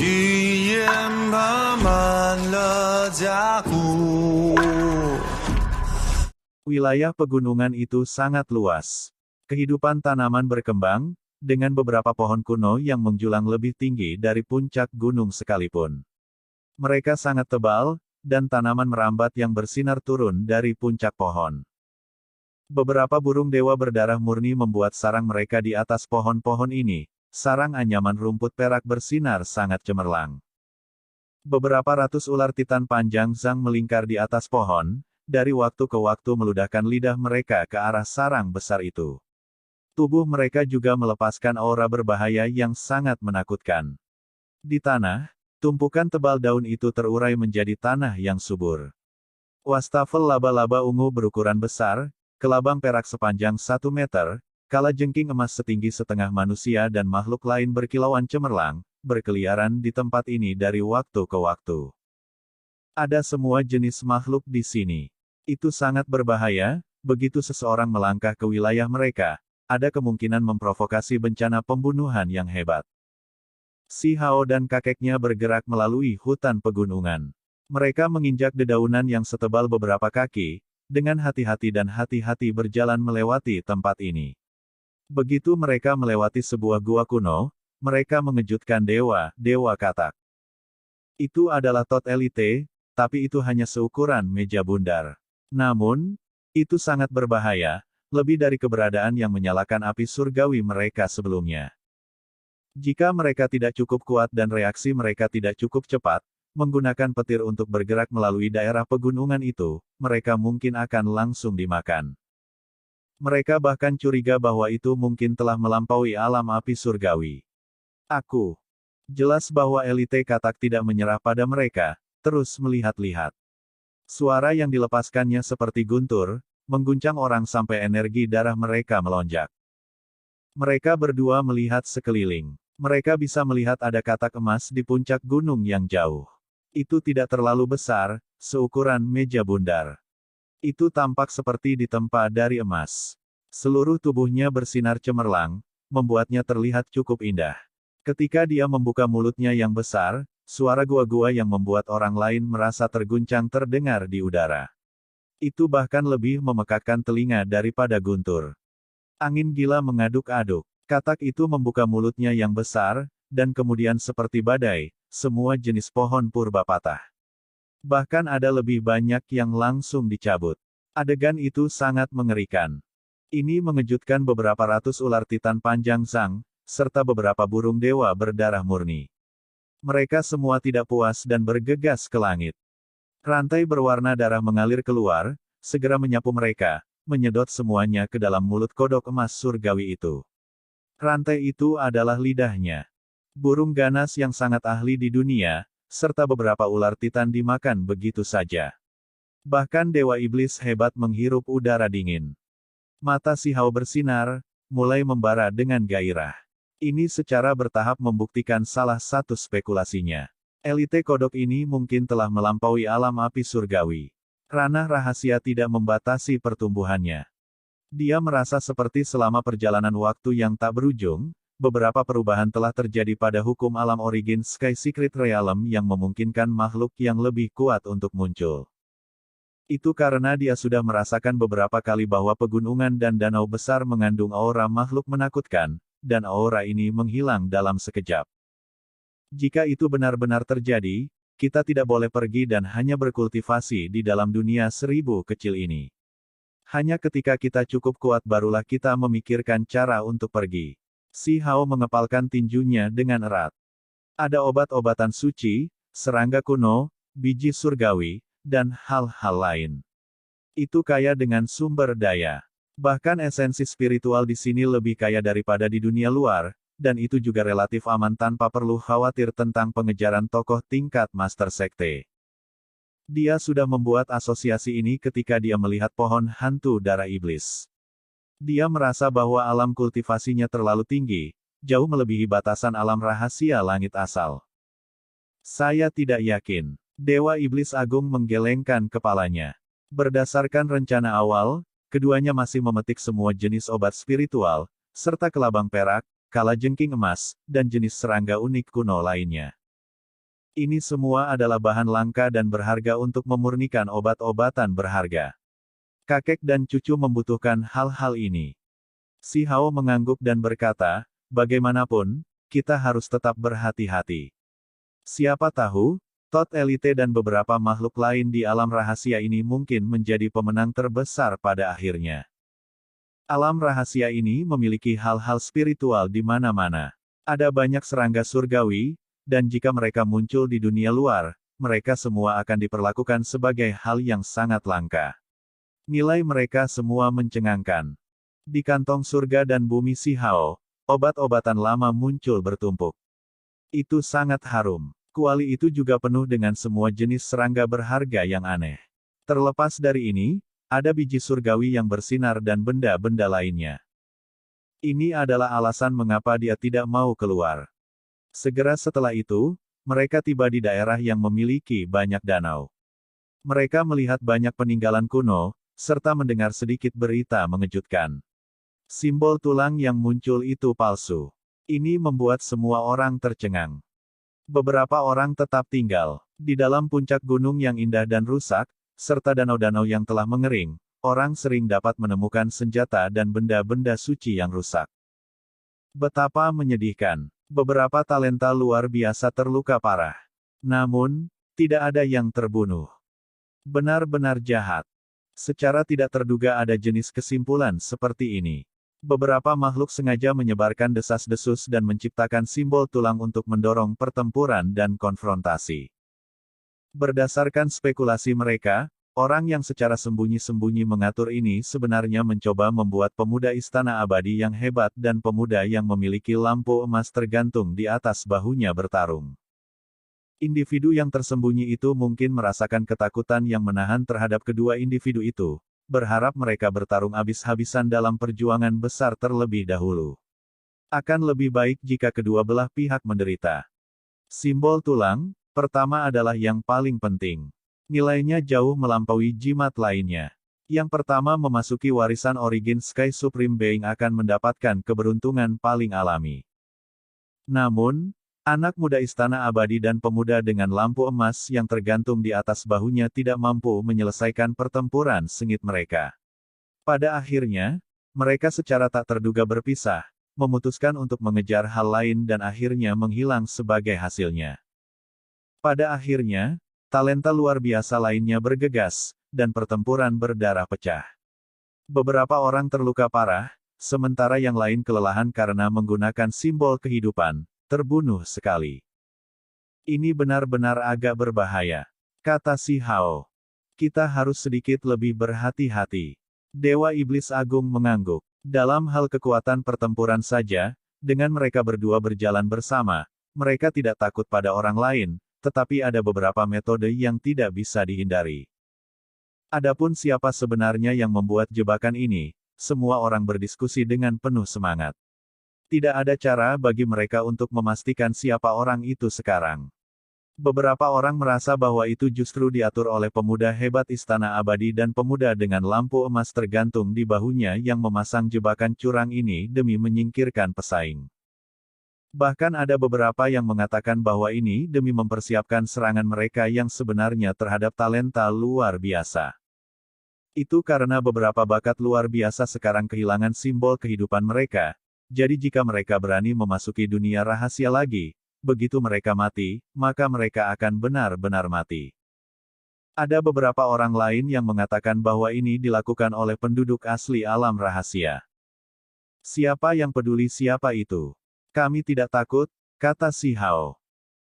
语言爬满了甲骨。 Wilayah pegunungan itu sangat luas. Kehidupan tanaman berkembang, dengan beberapa pohon kuno yang menjulang lebih tinggi dari puncak gunung sekalipun. Mereka sangat tebal, dan tanaman merambat yang bersinar turun dari puncak pohon. Beberapa burung dewa berdarah murni membuat sarang mereka di atas pohon-pohon ini. Sarang anyaman rumput perak bersinar sangat cemerlang. Beberapa ratus ular titan panjang zang melingkar di atas pohon, dari waktu ke waktu meludahkan lidah mereka ke arah sarang besar itu. Tubuh mereka juga melepaskan aura berbahaya yang sangat menakutkan. Di tanah, tumpukan tebal daun itu terurai menjadi tanah yang subur. Wastafel laba-laba ungu berukuran besar, kelabang perak sepanjang 1 meter, kalajengking emas setinggi setengah manusia dan makhluk lain berkilauan cemerlang, berkeliaran di tempat ini dari waktu ke waktu. Ada semua jenis makhluk di sini. Itu sangat berbahaya, begitu seseorang melangkah ke wilayah mereka, ada kemungkinan memprovokasi bencana pembunuhan yang hebat. Si Hao dan kakeknya bergerak melalui hutan pegunungan. Mereka menginjak dedaunan yang setebal beberapa kaki, dengan hati-hati dan hati-hati berjalan melewati tempat ini. Begitu mereka melewati sebuah gua kuno, mereka mengejutkan dewa katak. Itu adalah Tot Elite, tapi itu hanya seukuran meja bundar. Namun, itu sangat berbahaya, lebih dari keberadaan yang menyalakan api surgawi mereka sebelumnya. Jika mereka tidak cukup kuat dan reaksi mereka tidak cukup cepat, menggunakan petir untuk bergerak melalui daerah pegunungan itu, mereka mungkin akan langsung dimakan. Mereka bahkan curiga bahwa itu mungkin telah melampaui alam api surgawi. Jelas bahwa elite katak tidak menyerah pada mereka, terus melihat-lihat. Suara yang dilepaskannya seperti guntur, mengguncang orang sampai energi darah mereka melonjak. Mereka berdua melihat sekeliling. Mereka bisa melihat ada katak emas di puncak gunung yang jauh. Itu tidak terlalu besar, seukuran meja bundar. Itu tampak seperti ditempa dari emas. Seluruh tubuhnya bersinar cemerlang, membuatnya terlihat cukup indah. Ketika dia membuka mulutnya yang besar, suara gua-gua yang membuat orang lain merasa terguncang terdengar di udara. Itu bahkan lebih memekakkan telinga daripada guntur. Angin gila mengaduk-aduk. Katak itu membuka mulutnya yang besar, dan kemudian seperti badai, semua jenis pohon purba patah. Bahkan ada lebih banyak yang langsung dicabut. Adegan itu sangat mengerikan. Ini mengejutkan beberapa ratus ular titan panjang zang, serta beberapa burung dewa berdarah murni. Mereka semua tidak puas dan bergegas ke langit. Rantai berwarna darah mengalir keluar, segera menyapu mereka, menyedot semuanya ke dalam mulut kodok emas surgawi itu. Rantai itu adalah lidahnya. Burung ganas yang sangat ahli di dunia, serta beberapa ular titan dimakan begitu saja. Bahkan dewa iblis hebat menghirup udara dingin. Mata si Hao bersinar, mulai membara dengan gairah. Ini secara bertahap membuktikan salah satu spekulasinya. Elite kodok ini mungkin telah melampaui alam api surgawi. Ranah rahasia tidak membatasi pertumbuhannya. Dia merasa seperti selama perjalanan waktu yang tak berujung, beberapa perubahan telah terjadi pada hukum alam origin Sky Secret Realm yang memungkinkan makhluk yang lebih kuat untuk muncul. Itu karena dia sudah merasakan beberapa kali bahwa pegunungan dan danau besar mengandung aura makhluk menakutkan, dan aura ini menghilang dalam sekejap. Jika itu benar-benar terjadi, kita tidak boleh pergi dan hanya berkultivasi di dalam dunia 1000 kecil ini. Hanya ketika kita cukup kuat barulah kita memikirkan cara untuk pergi. Si Hao mengepalkan tinjunya dengan erat. Ada obat-obatan suci, serangga kuno, biji surgawi, dan hal-hal lain. Itu kaya dengan sumber daya. Bahkan esensi spiritual di sini lebih kaya daripada di dunia luar, dan itu juga relatif aman tanpa perlu khawatir tentang pengejaran tokoh tingkat Master Sekte. Dia sudah membuat asosiasi ini ketika dia melihat pohon hantu darah iblis. Dia merasa bahwa alam kultivasinya terlalu tinggi, jauh melebihi batasan alam rahasia langit asal. Saya tidak yakin. Dewa Iblis Agung menggelengkan kepalanya. Berdasarkan rencana awal, keduanya masih memetik semua jenis obat spiritual, serta kelabang perak, kalajengking emas, dan jenis serangga unik kuno lainnya. Ini semua adalah bahan langka dan berharga untuk memurnikan obat-obatan berharga. Kakek dan cucu membutuhkan hal-hal ini. Si Hao mengangguk dan berkata, bagaimanapun, kita harus tetap berhati-hati. Siapa tahu, Tot Elite dan beberapa makhluk lain di alam rahasia ini mungkin menjadi pemenang terbesar pada akhirnya. Alam rahasia ini memiliki hal-hal spiritual di mana-mana. Ada banyak serangga surgawi, dan jika mereka muncul di dunia luar, mereka semua akan diperlakukan sebagai hal yang sangat langka. Nilai mereka semua mencengangkan. Di kantong surga dan bumi Si Hao, obat-obatan lama muncul bertumpuk. Itu sangat harum. Kuali itu juga penuh dengan semua jenis serangga berharga yang aneh. Terlepas dari ini, ada biji surgawi yang bersinar dan benda-benda lainnya. Ini adalah alasan mengapa dia tidak mau keluar. Segera setelah itu, mereka tiba di daerah yang memiliki banyak danau. Mereka melihat banyak peninggalan kuno, serta mendengar sedikit berita mengejutkan. Simbol tulang yang muncul itu palsu. Ini membuat semua orang tercengang. Beberapa orang tetap tinggal di dalam puncak gunung yang indah dan rusak, serta danau-danau yang telah mengering. Orang sering dapat menemukan senjata dan benda-benda suci yang rusak. Betapa menyedihkan. Beberapa talenta luar biasa terluka parah. Namun, tidak ada yang terbunuh. Benar-benar jahat. Secara tidak terduga ada jenis kesimpulan seperti ini. Beberapa makhluk sengaja menyebarkan desas-desus dan menciptakan simbol tulang untuk mendorong pertempuran dan konfrontasi. Berdasarkan spekulasi mereka, orang yang secara sembunyi-sembunyi mengatur ini sebenarnya mencoba membuat pemuda istana abadi yang hebat dan pemuda yang memiliki lampu emas tergantung di atas bahunya bertarung. Individu yang tersembunyi itu mungkin merasakan ketakutan yang menahan terhadap kedua individu itu, berharap mereka bertarung habis-habisan dalam perjuangan besar terlebih dahulu. Akan lebih baik jika kedua belah pihak menderita. Simbol tulang, pertama adalah yang paling penting. Nilainya jauh melampaui jimat lainnya. Yang pertama memasuki warisan origin Sky Supreme Being akan mendapatkan keberuntungan paling alami. Namun, anak muda istana abadi dan pemuda dengan lampu emas yang tergantung di atas bahunya tidak mampu menyelesaikan pertempuran sengit mereka. Pada akhirnya, mereka secara tak terduga berpisah, memutuskan untuk mengejar hal lain dan akhirnya menghilang sebagai hasilnya. Pada akhirnya, talenta luar biasa lainnya bergegas, dan pertempuran berdarah pecah. Beberapa orang terluka parah, sementara yang lain kelelahan karena menggunakan simbol kehidupan, terbunuh sekali. Ini benar-benar agak berbahaya, kata Si Hao. Kita harus sedikit lebih berhati-hati. Dewa Iblis Agung mengangguk. Dalam hal kekuatan pertempuran saja, dengan mereka berdua berjalan bersama, mereka tidak takut pada orang lain, tetapi ada beberapa metode yang tidak bisa dihindari. Adapun siapa sebenarnya yang membuat jebakan ini, semua orang berdiskusi dengan penuh semangat. Tidak ada cara bagi mereka untuk memastikan siapa orang itu sekarang. Beberapa orang merasa bahwa itu justru diatur oleh pemuda hebat istana abadi dan pemuda dengan lampu emas tergantung di bahunya yang memasang jebakan curang ini demi menyingkirkan pesaing. Bahkan ada beberapa yang mengatakan bahwa ini demi mempersiapkan serangan mereka yang sebenarnya terhadap talenta luar biasa. Itu karena beberapa bakat luar biasa sekarang kehilangan simbol kehidupan mereka, jadi jika mereka berani memasuki dunia rahasia lagi, begitu mereka mati, maka mereka akan benar-benar mati. Ada beberapa orang lain yang mengatakan bahwa ini dilakukan oleh penduduk asli alam rahasia. Siapa yang peduli siapa itu? Kami tidak takut, kata Si Hao.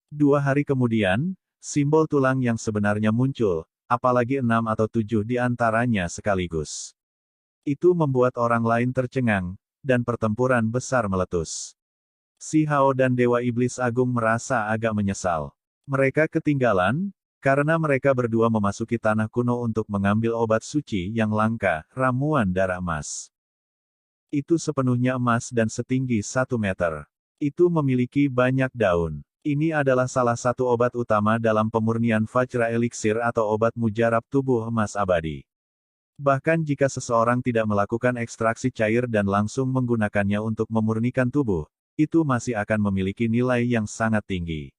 2 hari kemudian, simbol tulang yang sebenarnya muncul, apalagi 6 atau 7 di antaranya sekaligus. Itu membuat orang lain tercengang, dan pertempuran besar meletus. Si Hao dan Dewa Iblis Agung merasa agak menyesal. Mereka ketinggalan, karena mereka berdua memasuki tanah kuno untuk mengambil obat suci yang langka, ramuan darah emas. Itu sepenuhnya emas dan setinggi 1 meter. Itu memiliki banyak daun. Ini adalah salah satu obat utama dalam pemurnian Vajra Elixir atau obat mujarab tubuh emas abadi. Bahkan jika seseorang tidak melakukan ekstraksi cair dan langsung menggunakannya untuk memurnikan tubuh, itu masih akan memiliki nilai yang sangat tinggi.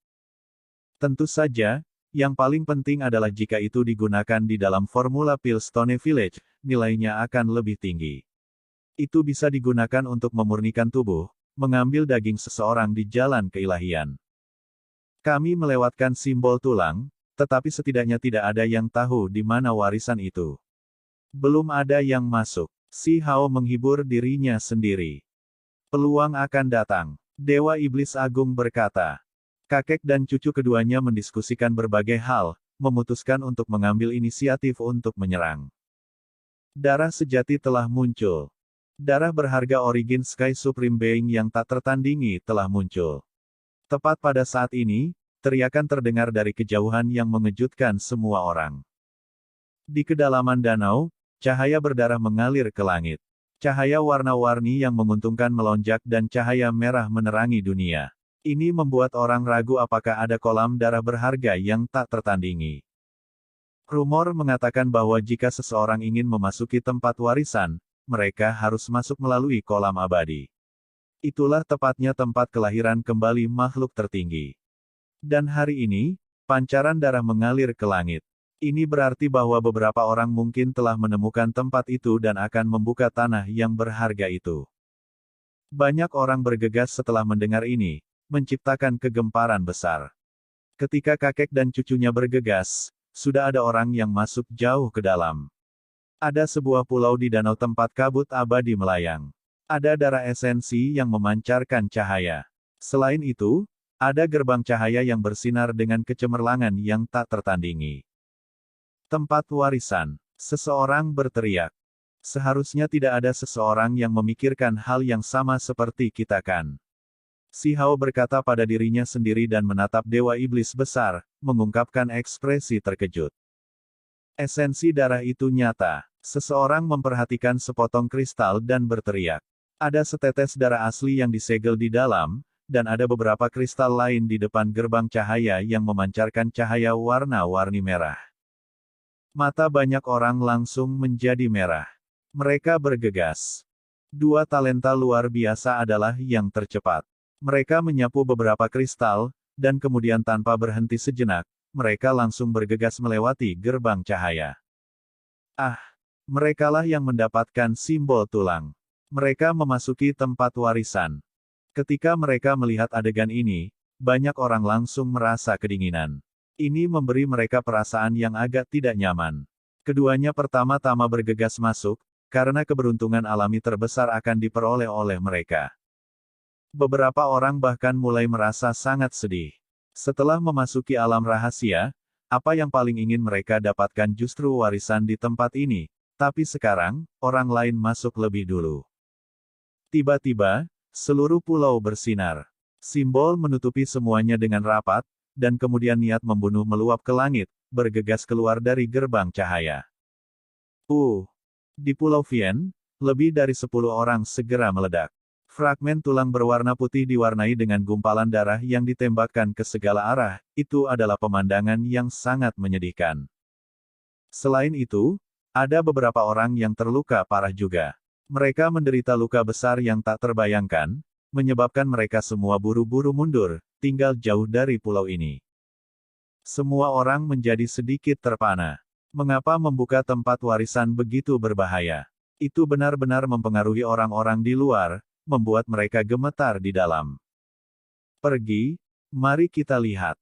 Tentu saja, yang paling penting adalah jika itu digunakan di dalam formula pil Stone Village, nilainya akan lebih tinggi. Itu bisa digunakan untuk memurnikan tubuh, mengambil daging seseorang di jalan keilahian. Kami melewatkan simbol tulang, tetapi setidaknya tidak ada yang tahu di mana warisan itu. Belum ada yang masuk. Si Hao menghibur dirinya sendiri. Peluang akan datang. Dewa Iblis Agung berkata. Kakek dan cucu keduanya mendiskusikan berbagai hal, memutuskan untuk mengambil inisiatif untuk menyerang. Darah sejati telah muncul. Darah berharga Origin Sky Supreme Being yang tak tertandingi telah muncul. Tepat pada saat ini, teriakan terdengar dari kejauhan yang mengejutkan semua orang. Di kedalaman danau, cahaya berdarah mengalir ke langit. Cahaya warna-warni yang menguntungkan melonjak dan cahaya merah menerangi dunia. Ini membuat orang ragu apakah ada kolam darah berharga yang tak tertandingi. Rumor mengatakan bahwa jika seseorang ingin memasuki tempat warisan, mereka harus masuk melalui kolam abadi. Itulah tepatnya tempat kelahiran kembali makhluk tertinggi. Dan hari ini, pancaran darah mengalir ke langit. Ini berarti bahwa beberapa orang mungkin telah menemukan tempat itu dan akan membuka tanah yang berharga itu. Banyak orang bergegas setelah mendengar ini, menciptakan kegemparan besar. Ketika kakek dan cucunya bergegas, sudah ada orang yang masuk jauh ke dalam. Ada sebuah pulau di danau tempat kabut abadi melayang. Ada darah esensi yang memancarkan cahaya. Selain itu, ada gerbang cahaya yang bersinar dengan kecemerlangan yang tak tertandingi. Tempat warisan. Seseorang berteriak. Seharusnya tidak ada seseorang yang memikirkan hal yang sama seperti kita kan. Si Hao berkata pada dirinya sendiri dan menatap Dewa Iblis besar, mengungkapkan ekspresi terkejut. Esensi darah itu nyata. Seseorang memperhatikan sepotong kristal dan berteriak. Ada setetes darah asli yang disegel di dalam, dan ada beberapa kristal lain di depan gerbang cahaya yang memancarkan cahaya warna-warni merah. Mata banyak orang langsung menjadi merah. Mereka bergegas. Dua talenta luar biasa adalah yang tercepat. Mereka menyapu beberapa kristal, dan kemudian tanpa berhenti sejenak, mereka langsung bergegas melewati gerbang cahaya. Merekalah yang mendapatkan simbol tulang. Mereka memasuki tempat warisan. Ketika mereka melihat adegan ini, banyak orang langsung merasa kedinginan. Ini memberi mereka perasaan yang agak tidak nyaman. Keduanya pertama-tama bergegas masuk, karena keberuntungan alami terbesar akan diperoleh oleh mereka. Beberapa orang bahkan mulai merasa sangat sedih. Setelah memasuki alam rahasia, apa yang paling ingin mereka dapatkan justru warisan di tempat ini, tapi sekarang, orang lain masuk lebih dulu. Tiba-tiba, seluruh pulau bersinar. Simbol menutupi semuanya dengan rapat, dan kemudian niat membunuh meluap ke langit, bergegas keluar dari gerbang cahaya. Di Pulau Vien, lebih dari 10 orang segera meledak. Fragmen tulang berwarna putih diwarnai dengan gumpalan darah yang ditembakkan ke segala arah, itu adalah pemandangan yang sangat menyedihkan. Selain itu, ada beberapa orang yang terluka parah juga. Mereka menderita luka besar yang tak terbayangkan, menyebabkan mereka semua buru-buru mundur, tinggal jauh dari pulau ini. Semua orang menjadi sedikit terpana. Mengapa membuka tempat warisan begitu berbahaya? Itu benar-benar mempengaruhi orang-orang di luar, membuat mereka gemetar di dalam. Pergi, mari kita lihat.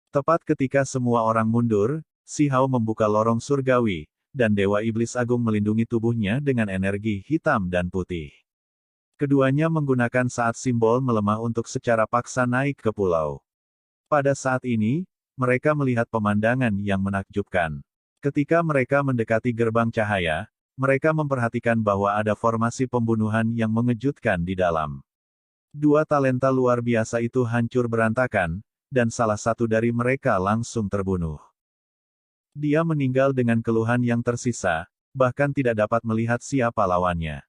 Tepat ketika semua orang mundur, Si Hao membuka lorong surgawi, dan Dewa Iblis Agung melindungi tubuhnya dengan energi hitam dan putih. Keduanya menggunakan saat simbol melemah untuk secara paksa naik ke pulau. Pada saat ini, mereka melihat pemandangan yang menakjubkan. Ketika mereka mendekati gerbang cahaya, mereka memperhatikan bahwa ada formasi pembunuhan yang mengejutkan di dalam. Dua talenta luar biasa itu hancur berantakan, dan salah satu dari mereka langsung terbunuh. Dia meninggal dengan keluhan yang tersisa, bahkan tidak dapat melihat siapa lawannya.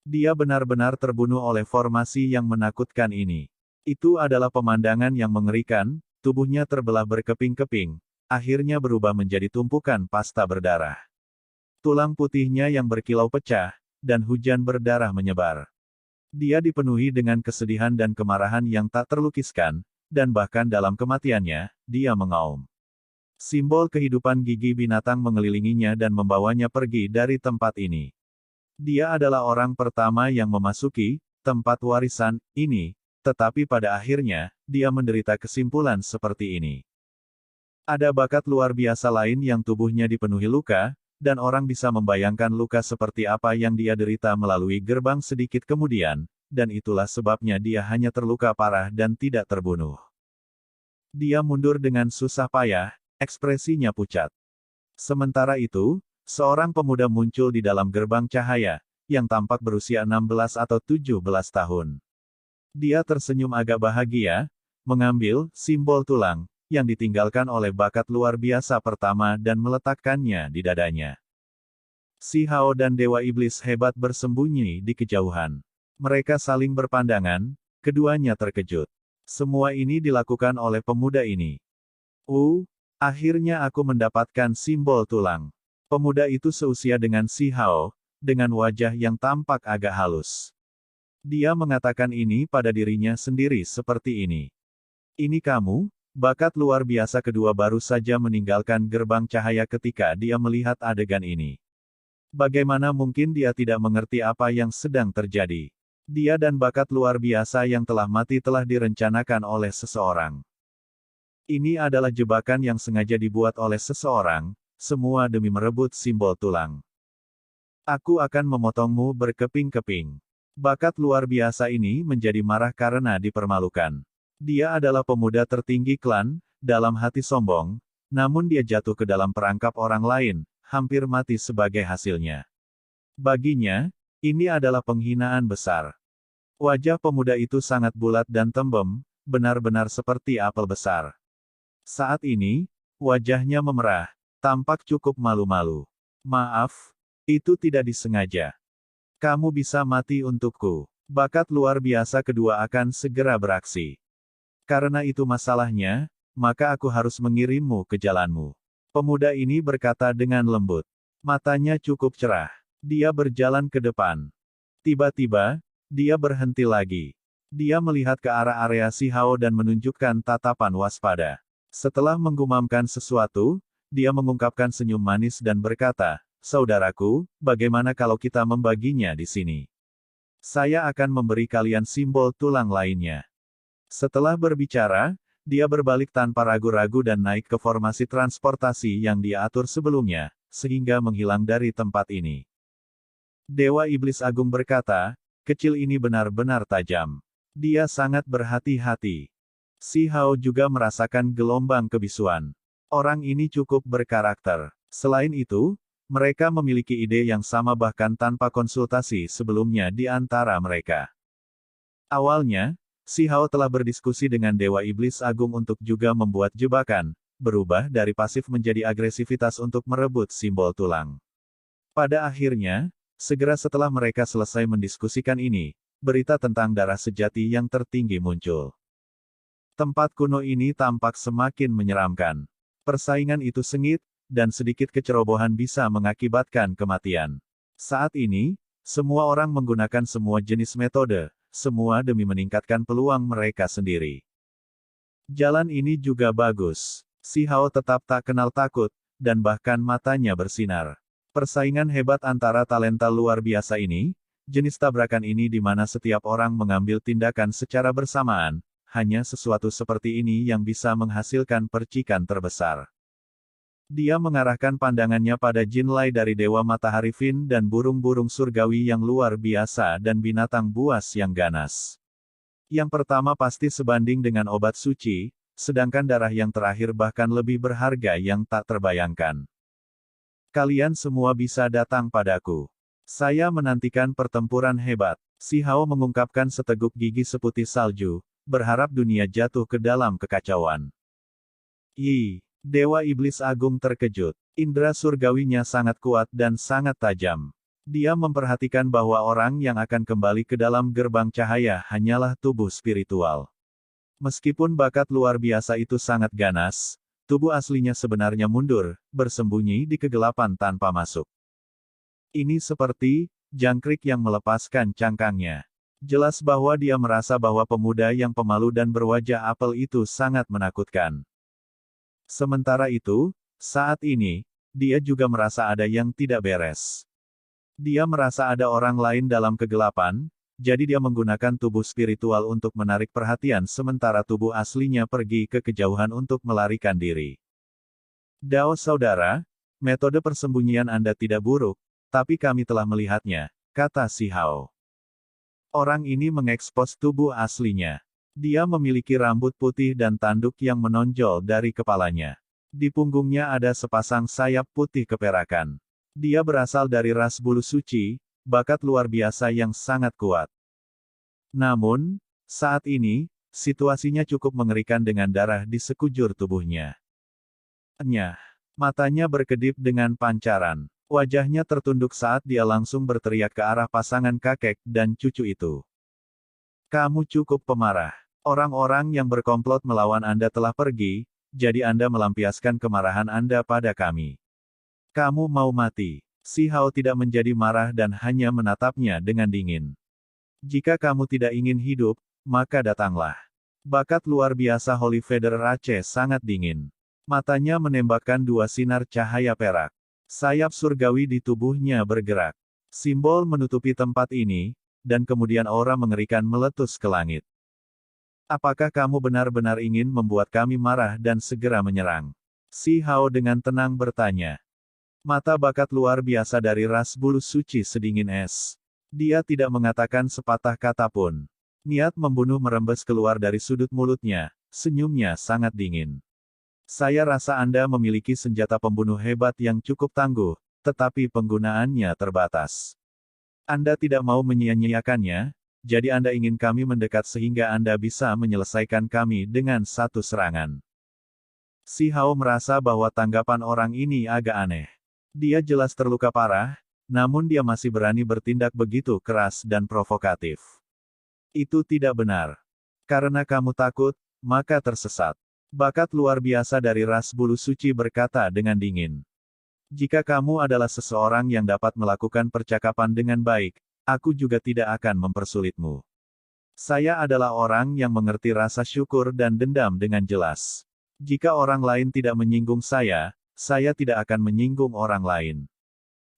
Dia benar-benar terbunuh oleh formasi yang menakutkan ini. Itu adalah pemandangan yang mengerikan, tubuhnya terbelah berkeping-keping, akhirnya berubah menjadi tumpukan pasta berdarah. Tulang putihnya yang berkilau pecah, dan hujan berdarah menyebar. Dia dipenuhi dengan kesedihan dan kemarahan yang tak terlukiskan, dan bahkan dalam kematiannya, dia mengaum. Simbol kehidupan gigi binatang mengelilinginya dan membawanya pergi dari tempat ini. Dia adalah orang pertama yang memasuki tempat warisan ini, tetapi pada akhirnya, dia menderita kesimpulan seperti ini. Ada bakat luar biasa lain yang tubuhnya dipenuhi luka, dan orang bisa membayangkan luka seperti apa yang dia derita melalui gerbang sedikit kemudian, dan itulah sebabnya dia hanya terluka parah dan tidak terbunuh. Dia mundur dengan susah payah, ekspresinya pucat. Sementara itu, seorang pemuda muncul di dalam gerbang cahaya, yang tampak berusia 16 atau 17 tahun. Dia tersenyum agak bahagia, mengambil simbol tulang, yang ditinggalkan oleh bakat luar biasa pertama dan meletakkannya di dadanya. Si Hao dan Dewa Iblis hebat bersembunyi di kejauhan. Mereka saling berpandangan, keduanya terkejut. Semua ini dilakukan oleh pemuda ini. Akhirnya aku mendapatkan simbol tulang. Pemuda itu seusia dengan Si Hao, dengan wajah yang tampak agak halus. Dia mengatakan ini pada dirinya sendiri seperti ini. Ini kamu? Bakat luar biasa kedua baru saja meninggalkan gerbang cahaya ketika dia melihat adegan ini. Bagaimana mungkin dia tidak mengerti apa yang sedang terjadi? Dia dan bakat luar biasa yang telah mati telah direncanakan oleh seseorang. Ini adalah jebakan yang sengaja dibuat oleh seseorang, semua demi merebut simbol tulang. Aku akan memotongmu berkeping-keping. Bakat luar biasa ini menjadi marah karena dipermalukan. Dia adalah pemuda tertinggi klan, dalam hati sombong, namun dia jatuh ke dalam perangkap orang lain, hampir mati sebagai hasilnya. Baginya, ini adalah penghinaan besar. Wajah pemuda itu sangat bulat dan tembem, benar-benar seperti apel besar. Saat ini, wajahnya memerah, tampak cukup malu-malu. Maaf, itu tidak disengaja. Kamu bisa mati untukku. Bakat luar biasa kedua akan segera beraksi. Karena itu masalahnya, maka aku harus mengirimmu ke jalanmu. Pemuda ini berkata dengan lembut. Matanya cukup cerah. Dia berjalan ke depan. Tiba-tiba, dia berhenti lagi. Dia melihat ke arah area Si Hao dan menunjukkan tatapan waspada. Setelah menggumamkan sesuatu, dia mengungkapkan senyum manis dan berkata, "Saudaraku, bagaimana kalau kita membaginya di sini? Saya akan memberi kalian simbol tulang lainnya." Setelah berbicara, dia berbalik tanpa ragu-ragu dan naik ke formasi transportasi yang dia atur sebelumnya, sehingga menghilang dari tempat ini. Dewa Iblis Agung berkata, "Kecil ini benar-benar tajam. Dia sangat berhati-hati." Si Hao juga merasakan gelombang kebisuan. Orang ini cukup berkarakter. Selain itu, mereka memiliki ide yang sama bahkan tanpa konsultasi sebelumnya di antara mereka. Awalnya, Si Hao telah berdiskusi dengan Dewa Iblis Agung untuk juga membuat jebakan, berubah dari pasif menjadi agresivitas untuk merebut simbol tulang. Pada akhirnya, segera setelah mereka selesai mendiskusikan ini, berita tentang darah sejati yang tertinggi muncul. Tempat kuno ini tampak semakin menyeramkan. Persaingan itu sengit, dan sedikit kecerobohan bisa mengakibatkan kematian. Saat ini, semua orang menggunakan semua jenis metode, semua demi meningkatkan peluang mereka sendiri. Jalan ini juga bagus. Si Hao tetap tak kenal takut, dan bahkan matanya bersinar. Persaingan hebat antara talenta luar biasa ini, jenis tabrakan ini di mana setiap orang mengambil tindakan secara bersamaan, hanya sesuatu seperti ini yang bisa menghasilkan percikan terbesar. Dia mengarahkan pandangannya pada Jin Lai dari Dewa Matahari Fin dan burung-burung surgawi yang luar biasa dan binatang buas yang ganas. Yang pertama pasti sebanding dengan obat suci, sedangkan darah yang terakhir bahkan lebih berharga yang tak terbayangkan. Kalian semua bisa datang padaku. Saya menantikan pertempuran hebat. Si Hao mengungkapkan seteguk gigi seputih salju, berharap dunia jatuh ke dalam kekacauan. Dewa Iblis Agung terkejut. Indra surgawinya sangat kuat dan sangat tajam. Dia memperhatikan bahwa orang yang akan kembali ke dalam gerbang cahaya hanyalah tubuh spiritual. Meskipun bakat luar biasa itu sangat ganas, tubuh aslinya sebenarnya mundur, bersembunyi di kegelapan tanpa masuk. Ini seperti jangkrik yang melepaskan cangkangnya. Jelas bahwa dia merasa bahwa pemuda yang pemalu dan berwajah apel itu sangat menakutkan. Sementara itu, saat ini, dia juga merasa ada yang tidak beres. Dia merasa ada orang lain dalam kegelapan, jadi dia menggunakan tubuh spiritual untuk menarik perhatian sementara tubuh aslinya pergi ke kejauhan untuk melarikan diri. Dao saudara, metode persembunyian Anda tidak buruk, tapi kami telah melihatnya, kata si Hao. Orang ini mengekspos tubuh aslinya. Dia memiliki rambut putih dan tanduk yang menonjol dari kepalanya. Di punggungnya ada sepasang sayap putih keperakan. Dia berasal dari ras bulu suci, bakat luar biasa yang sangat kuat. Namun, saat ini, situasinya cukup mengerikan dengan darah di sekujur tubuhnya. Matanya berkedip dengan pancaran. Wajahnya tertunduk saat dia langsung berteriak ke arah pasangan kakek dan cucu itu. Kamu cukup pemarah. Orang-orang yang berkomplot melawan Anda telah pergi, jadi Anda melampiaskan kemarahan Anda pada kami. Kamu mau mati. Si Hao tidak menjadi marah dan hanya menatapnya dengan dingin. Jika kamu tidak ingin hidup, maka datanglah. Bakat luar biasa Holy Feather Rache sangat dingin. Matanya menembakkan dua sinar cahaya perak. Sayap surgawi di tubuhnya bergerak. Simbol menutupi tempat ini, dan kemudian aura mengerikan meletus ke langit. Apakah kamu benar-benar ingin membuat kami marah dan segera menyerang? Si Hao dengan tenang bertanya. Mata bakat luar biasa dari ras bulu suci sedingin es. Dia tidak mengatakan sepatah kata pun. Niat membunuh merembes keluar dari sudut mulutnya, senyumnya sangat dingin. Saya rasa Anda memiliki senjata pembunuh hebat yang cukup tangguh, tetapi penggunaannya terbatas. Anda tidak mau menyia-nyiakannya, jadi Anda ingin kami mendekat sehingga Anda bisa menyelesaikan kami dengan satu serangan. Si Hao merasa bahwa tanggapan orang ini agak aneh. Dia jelas terluka parah, namun dia masih berani bertindak begitu keras dan provokatif. Itu tidak benar. Karena kamu takut, maka tersesat. Bakat luar biasa dari ras bulu suci berkata dengan dingin. Jika kamu adalah seseorang yang dapat melakukan percakapan dengan baik, aku juga tidak akan mempersulitmu. Saya adalah orang yang mengerti rasa syukur dan dendam dengan jelas. Jika orang lain tidak menyinggung saya tidak akan menyinggung orang lain.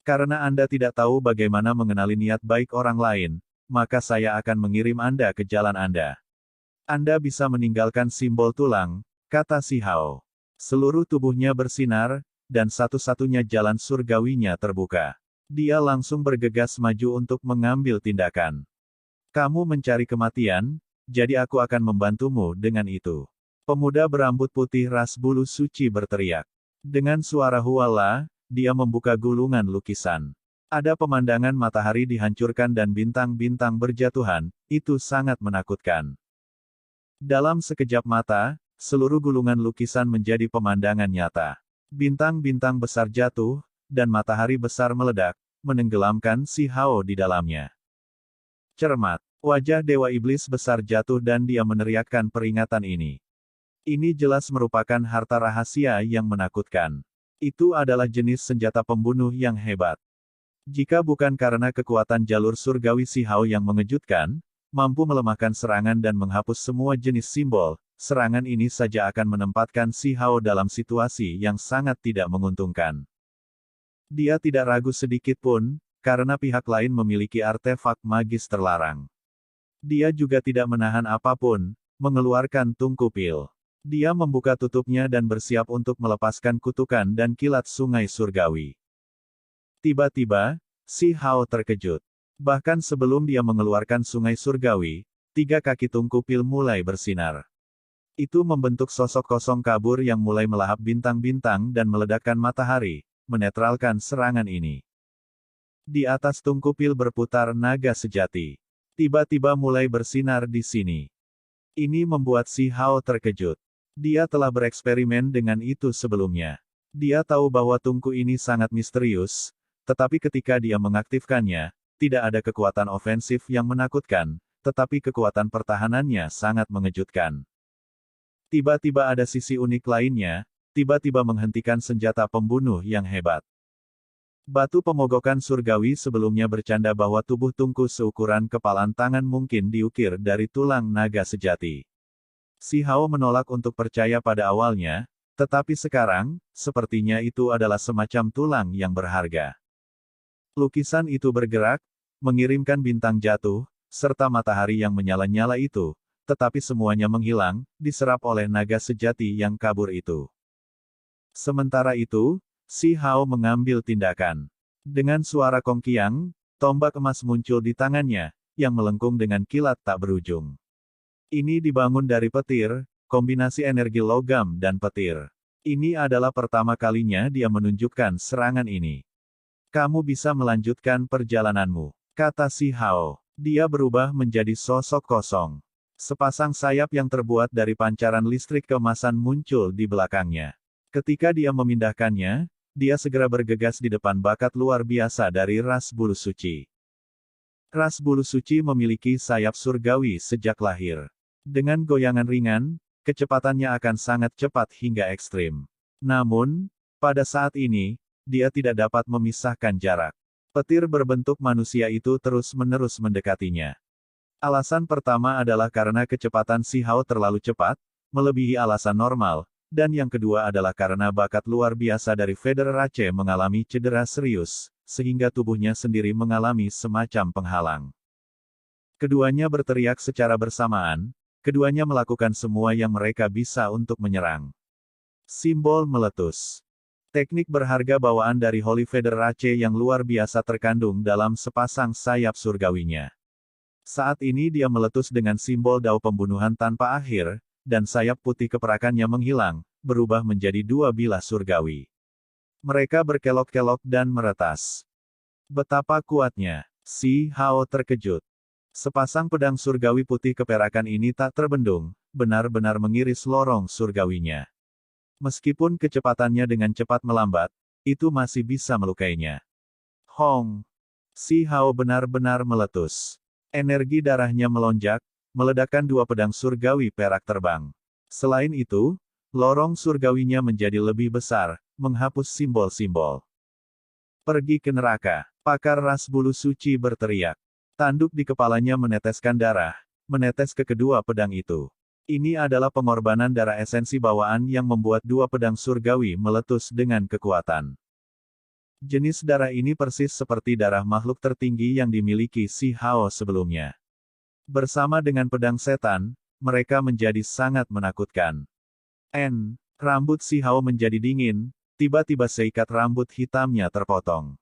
Karena Anda tidak tahu bagaimana mengenali niat baik orang lain, maka saya akan mengirim Anda ke jalan Anda. Anda bisa meninggalkan simbol tulang, kata si Hao. Seluruh tubuhnya bersinar, dan satu-satunya jalan surgawinya terbuka. Dia langsung bergegas maju untuk mengambil tindakan. Kamu mencari kematian, jadi aku akan membantumu dengan itu. Pemuda berambut putih ras bulu suci berteriak. Dengan suara huala, dia membuka gulungan lukisan. Ada pemandangan matahari dihancurkan dan bintang-bintang berjatuhan, itu sangat menakutkan. Dalam sekejap mata, seluruh gulungan lukisan menjadi pemandangan nyata. Bintang-bintang besar jatuh, dan matahari besar meledak, menenggelamkan si Hao di dalamnya. Cermat, wajah Dewa Iblis besar jatuh dan dia meneriakkan peringatan ini. Ini jelas merupakan harta rahasia yang menakutkan. Itu adalah jenis senjata pembunuh yang hebat. Jika bukan karena kekuatan jalur surgawi si Hao yang mengejutkan, mampu melemahkan serangan dan menghapus semua jenis simbol, serangan ini saja akan menempatkan si Hao dalam situasi yang sangat tidak menguntungkan. Dia tidak ragu sedikit pun, karena pihak lain memiliki artefak magis terlarang. Dia juga tidak menahan apapun, mengeluarkan tungku pil. Dia membuka tutupnya dan bersiap untuk melepaskan kutukan dan kilat sungai surgawi. Tiba-tiba, si Hao terkejut. Bahkan sebelum dia mengeluarkan sungai surgawi, 3 kaki tungku pil mulai bersinar. Itu membentuk sosok kosong kabur yang mulai melahap bintang-bintang dan meledakkan matahari, menetralkan serangan ini. Di atas tungku pil berputar naga sejati. Tiba-tiba mulai bersinar di sini. Ini membuat si Hao terkejut. Dia telah bereksperimen dengan itu sebelumnya. Dia tahu bahwa tungku ini sangat misterius, tetapi ketika dia mengaktifkannya, tidak ada kekuatan ofensif yang menakutkan, tetapi kekuatan pertahanannya sangat mengejutkan. Tiba-tiba ada sisi unik lainnya, tiba-tiba menghentikan senjata pembunuh yang hebat. Batu pemogokan surgawi sebelumnya bercanda bahwa tubuh Tungku seukuran kepalan tangan mungkin diukir dari tulang naga sejati. Si Hao menolak untuk percaya pada awalnya, tetapi sekarang, sepertinya itu adalah semacam tulang yang berharga. Lukisan itu bergerak, mengirimkan bintang jatuh, serta matahari yang menyala-nyala itu, tetapi semuanya menghilang, diserap oleh naga sejati yang kabur itu. Sementara itu, Si Hao mengambil tindakan. Dengan suara kongkiang, tombak emas muncul di tangannya, yang melengkung dengan kilat tak berujung. Ini dibangun dari petir, kombinasi energi logam dan petir. Ini adalah pertama kalinya dia menunjukkan serangan ini. Kamu bisa melanjutkan perjalananmu, kata Si Hao. Dia berubah menjadi sosok kosong. Sepasang sayap yang terbuat dari pancaran listrik keemasan muncul di belakangnya. Ketika dia memindahkannya, dia segera bergegas di depan bakat luar biasa dari ras bulu suci. Ras bulu suci memiliki sayap surgawi sejak lahir. Dengan goyangan ringan, kecepatannya akan sangat cepat hingga ekstrim. Namun, pada saat ini, dia tidak dapat memisahkan jarak. Petir berbentuk manusia itu terus-menerus mendekatinya. Alasan pertama adalah karena kecepatan Si Hao terlalu cepat, melebihi alasan normal, dan yang kedua adalah karena bakat luar biasa dari Federace mengalami cedera serius, sehingga tubuhnya sendiri mengalami semacam penghalang. Keduanya berteriak secara bersamaan, keduanya melakukan semua yang mereka bisa untuk menyerang. Simbol meletus. Teknik berharga bawaan dari Holy Federace yang luar biasa terkandung dalam sepasang sayap surgawinya. Saat ini dia meletus dengan simbol dao pembunuhan tanpa akhir, dan sayap putih keperakannya menghilang, berubah menjadi dua bilah surgawi. Mereka berkelok-kelok dan meretas. Betapa kuatnya! Si Hao terkejut. Sepasang pedang surgawi putih keperakan ini tak terbendung, benar-benar mengiris lorong surgawinya. Meskipun kecepatannya dengan cepat melambat, itu masih bisa melukainya. Hong! Si Hao benar-benar meletus. Energi darahnya melonjak, meledakkan dua pedang surgawi perak terbang. Selain itu, lorong surgawinya menjadi lebih besar, menghapus simbol-simbol. Pergi ke neraka, pakar ras bulu suci berteriak. Tanduk di kepalanya meneteskan darah, menetes ke kedua pedang itu. Ini adalah pengorbanan darah esensi bawaan yang membuat dua pedang surgawi meletus dengan kekuatan. Jenis darah ini persis seperti darah makhluk tertinggi yang dimiliki Si Hao sebelumnya. Bersama dengan pedang setan, mereka menjadi sangat menakutkan. Rambut Si Hao menjadi dingin, tiba-tiba seikat rambut hitamnya terpotong.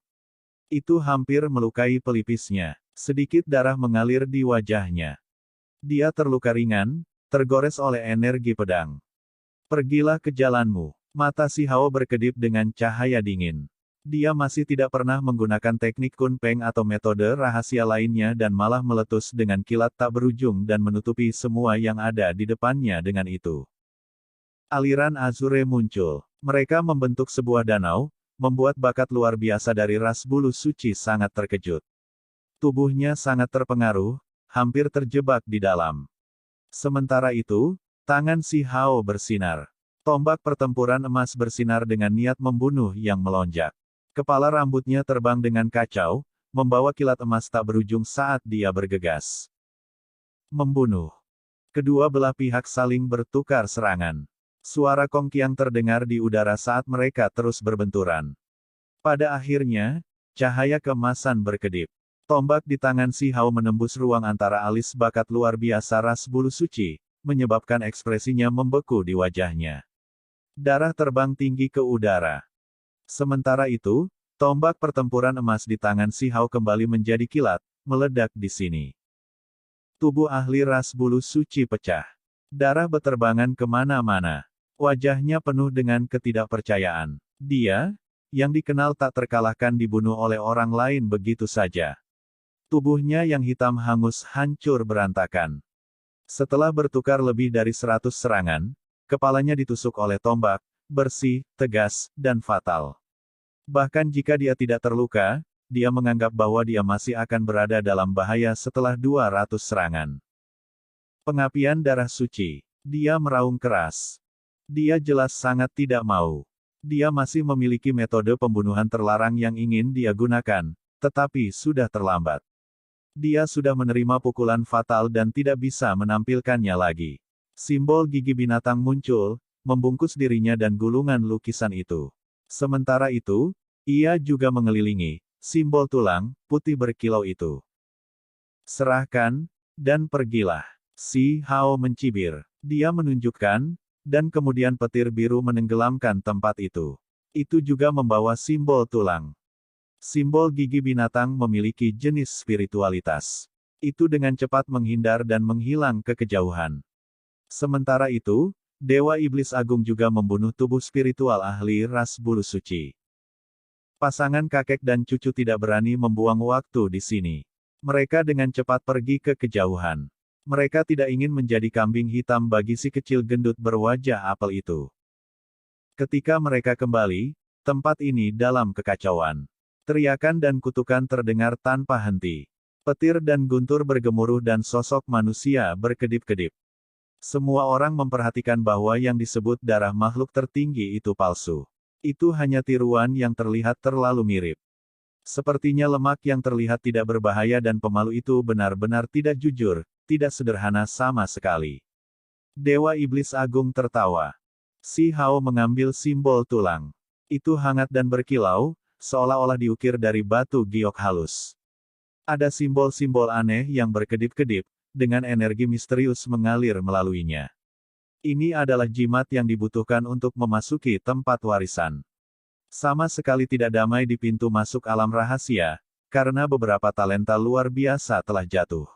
Itu hampir melukai pelipisnya. Sedikit darah mengalir di wajahnya. Dia terluka ringan, tergores oleh energi pedang. Pergilah ke jalanmu. Mata Si Hao berkedip dengan cahaya dingin. Dia masih tidak pernah menggunakan teknik Kun Peng atau metode rahasia lainnya dan malah meletus dengan kilat tak berujung dan menutupi semua yang ada di depannya dengan itu. Aliran azure muncul. Mereka membentuk sebuah danau, membuat bakat luar biasa dari ras bulu suci sangat terkejut. Tubuhnya sangat terpengaruh, hampir terjebak di dalam. Sementara itu, tangan Si Hao bersinar. Tombak pertempuran emas bersinar dengan niat membunuh yang melonjak. Kepala rambutnya terbang dengan kacau, membawa kilat emas tak berujung saat dia bergegas. Membunuh. Kedua belah pihak saling bertukar serangan. Suara kongkiang terdengar di udara saat mereka terus berbenturan. Pada akhirnya, cahaya keemasan berkedip. Tombak di tangan Si Hao menembus ruang antara alis bakat luar biasa ras bulu suci, menyebabkan ekspresinya membeku di wajahnya. Darah terbang tinggi ke udara. Sementara itu, tombak pertempuran emas di tangan Si Hao kembali menjadi kilat, meledak di sini. Tubuh ahli ras bulu suci pecah. Darah beterbangan kemana-mana. Wajahnya penuh dengan ketidakpercayaan. Dia, yang dikenal tak terkalahkan dibunuh oleh orang lain begitu saja. Tubuhnya yang hitam hangus hancur berantakan. Setelah bertukar lebih dari 100 serangan, kepalanya ditusuk oleh tombak, bersih, tegas, dan fatal. Bahkan jika dia tidak terluka, dia menganggap bahwa dia masih akan berada dalam bahaya setelah 200 serangan. Pengapian darah suci. Dia meraung keras. Dia jelas sangat tidak mau. Dia masih memiliki metode pembunuhan terlarang yang ingin dia gunakan, tetapi sudah terlambat. Dia sudah menerima pukulan fatal dan tidak bisa menampilkannya lagi. Simbol gigi binatang muncul, membungkus dirinya dan gulungan lukisan itu. Sementara itu, ia juga mengelilingi simbol tulang putih berkilau itu. Serahkan, dan pergilah. Si Hao mencibir. Dia menunjukkan, dan kemudian petir biru menenggelamkan tempat itu. Itu juga membawa simbol tulang. Simbol gigi binatang memiliki jenis spiritualitas. Itu dengan cepat menghindar dan menghilang ke kejauhan. Sementara itu, Dewa Iblis Agung juga membunuh tubuh spiritual ahli ras bulu suci. Pasangan kakek dan cucu tidak berani membuang waktu di sini. Mereka dengan cepat pergi ke kejauhan. Mereka tidak ingin menjadi kambing hitam bagi si kecil gendut berwajah apel itu. Ketika mereka kembali, tempat ini dalam kekacauan. Teriakan dan kutukan terdengar tanpa henti. Petir dan guntur bergemuruh dan sosok manusia berkedip-kedip. Semua orang memperhatikan bahwa yang disebut darah makhluk tertinggi itu palsu. Itu hanya tiruan yang terlihat terlalu mirip. Sepertinya lemak yang terlihat tidak berbahaya dan pemalu itu benar-benar tidak jujur, tidak sederhana sama sekali. Dewa Iblis Agung tertawa. Si Hao mengambil simbol tulang. Itu hangat dan berkilau, seolah-olah diukir dari batu giok halus. Ada simbol-simbol aneh yang berkedip-kedip, dengan energi misterius mengalir melaluinya. Ini adalah jimat yang dibutuhkan untuk memasuki tempat warisan. Sama sekali tidak damai di pintu masuk alam rahasia, karena beberapa talenta luar biasa telah jatuh.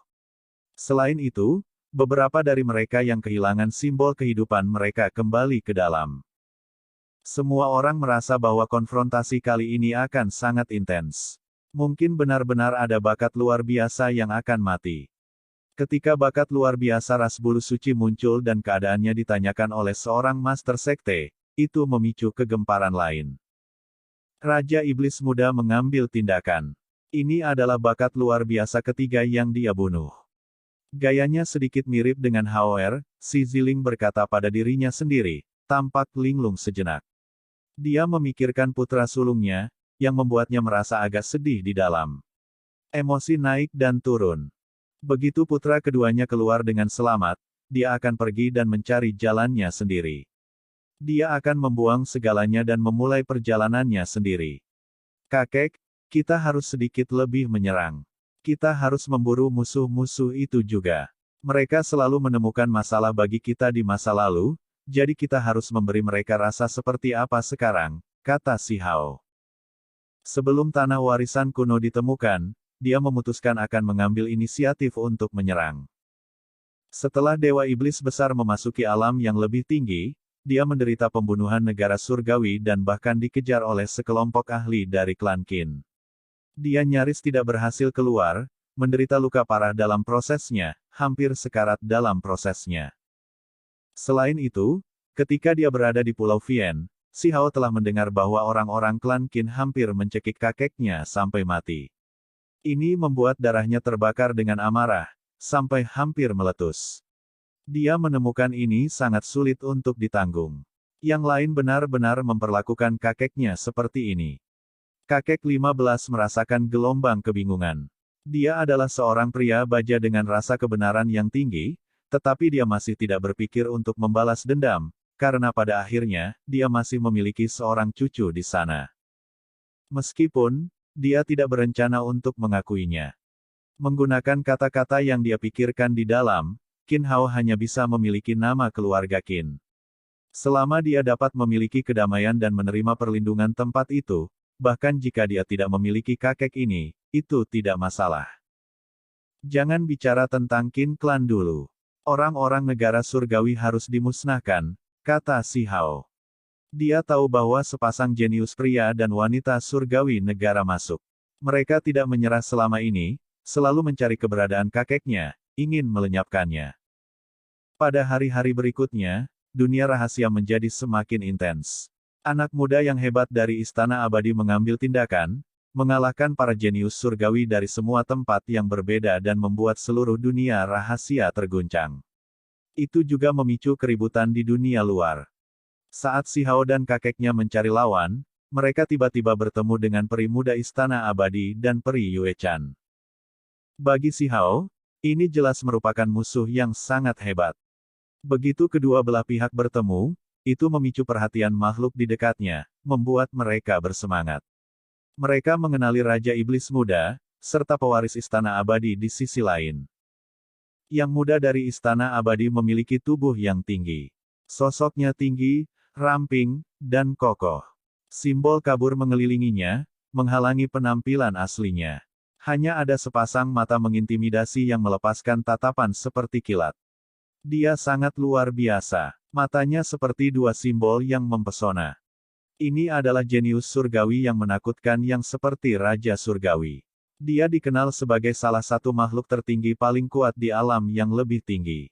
Selain itu, beberapa dari mereka yang kehilangan simbol kehidupan mereka kembali ke dalam. Semua orang merasa bahwa konfrontasi kali ini akan sangat intens. Mungkin benar-benar ada bakat luar biasa yang akan mati. Ketika bakat luar biasa ras bulu suci muncul dan keadaannya ditanyakan oleh seorang master sekte, itu memicu kegemparan lain. Raja Iblis Muda mengambil tindakan. Ini adalah bakat luar biasa ketiga yang dia bunuh. Gayanya sedikit mirip dengan Hao-er, si Ziling berkata pada dirinya sendiri, tampak linglung sejenak. Dia memikirkan putra sulungnya, yang membuatnya merasa agak sedih di dalam. Emosi naik dan turun. Begitu putra keduanya keluar dengan selamat, dia akan pergi dan mencari jalannya sendiri. Dia akan membuang segalanya dan memulai perjalanannya sendiri. Kakek, kita harus sedikit lebih menyerang. Kita harus memburu musuh-musuh itu juga. Mereka selalu menemukan masalah bagi kita di masa lalu, jadi kita harus memberi mereka rasa seperti apa sekarang, kata si Hao. Sebelum tanah warisan kuno ditemukan, dia memutuskan akan mengambil inisiatif untuk menyerang. Setelah Dewa Iblis Besar memasuki alam yang lebih tinggi, dia menderita pembunuhan negara surgawi dan bahkan dikejar oleh sekelompok ahli dari klan Qin. Dia nyaris tidak berhasil keluar, menderita luka parah dalam prosesnya, hampir sekarat dalam prosesnya. Selain itu, ketika dia berada di Pulau Vien, si Hao telah mendengar bahwa orang-orang klan Qin hampir mencekik kakeknya sampai mati. Ini membuat darahnya terbakar dengan amarah, sampai hampir meletus. Dia menemukan ini sangat sulit untuk ditanggung. Yang lain benar-benar memperlakukan kakeknya seperti ini. Kakek 15 merasakan gelombang kebingungan. Dia adalah seorang pria baja dengan rasa kebenaran yang tinggi, tetapi dia masih tidak berpikir untuk membalas dendam, karena pada akhirnya, dia masih memiliki seorang cucu di sana. Meskipun, dia tidak berencana untuk mengakuinya. Menggunakan kata-kata yang dia pikirkan di dalam, Qin Hao hanya bisa memiliki nama keluarga Qin. Selama dia dapat memiliki kedamaian dan menerima perlindungan tempat itu, bahkan jika dia tidak memiliki kakek ini, itu tidak masalah. Jangan bicara tentang Qin Clan dulu. Orang-orang negara surgawi harus dimusnahkan, kata si Hao. Dia tahu bahwa sepasang jenius pria dan wanita surgawi negara masuk. Mereka tidak menyerah selama ini, selalu mencari keberadaan kakeknya, ingin melenyapkannya. Pada hari-hari berikutnya, dunia rahasia menjadi semakin intens. Anak muda yang hebat dari Istana Abadi mengambil tindakan, mengalahkan para jenius surgawi dari semua tempat yang berbeda dan membuat seluruh dunia rahasia terguncang. Itu juga memicu keributan di dunia luar. Saat Si Hao dan kakeknya mencari lawan, mereka tiba-tiba bertemu dengan peri muda Istana Abadi dan peri Yue Chan. Bagi Si Hao, ini jelas merupakan musuh yang sangat hebat. Begitu kedua belah pihak bertemu, itu memicu perhatian makhluk di dekatnya, membuat mereka bersemangat. Mereka mengenali Raja Iblis Muda, serta pewaris Istana Abadi di sisi lain. Yang muda dari Istana Abadi memiliki tubuh yang tinggi. Sosoknya tinggi, ramping, dan kokoh. Simbol kabur mengelilinginya, menghalangi penampilan aslinya. Hanya ada sepasang mata mengintimidasi yang melepaskan tatapan seperti kilat. Dia sangat luar biasa. Matanya seperti dua simbol yang mempesona. Ini adalah jenius surgawi yang menakutkan yang seperti Raja Surgawi. Dia dikenal sebagai salah satu makhluk tertinggi paling kuat di alam yang lebih tinggi.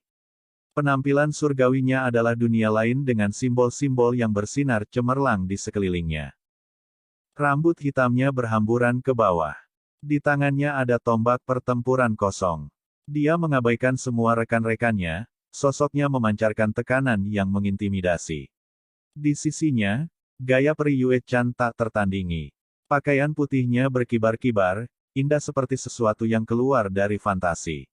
Penampilan surgawinya adalah dunia lain dengan simbol-simbol yang bersinar cemerlang di sekelilingnya. Rambut hitamnya berhamburan ke bawah. Di tangannya ada tombak pertempuran kosong. Dia mengabaikan semua rekan-rekannya, sosoknya memancarkan tekanan yang mengintimidasi. Di sisinya, gaya peri Yue Chan tak tertandingi. Pakaian putihnya berkibar-kibar, indah seperti sesuatu yang keluar dari fantasi.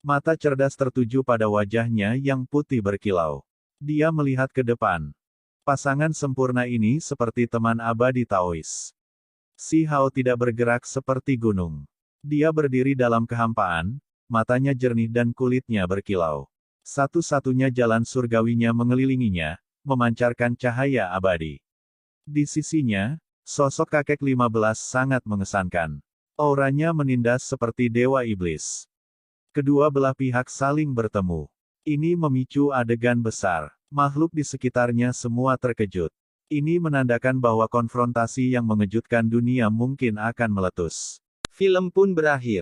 Mata cerdas tertuju pada wajahnya yang putih berkilau. Dia melihat ke depan. Pasangan sempurna ini seperti teman abadi Taois. Si Hao tidak bergerak seperti gunung. Dia berdiri dalam kehampaan, matanya jernih dan kulitnya berkilau. Satu-satunya jalan surgawinya mengelilinginya, memancarkan cahaya abadi. Di sisinya, sosok kakek 15 sangat mengesankan. Auranya menindas seperti dewa iblis. Kedua belah pihak saling bertemu. Ini memicu adegan besar. Makhluk di sekitarnya semua terkejut. Ini menandakan bahwa konfrontasi yang mengejutkan dunia mungkin akan meletus. Film pun berakhir.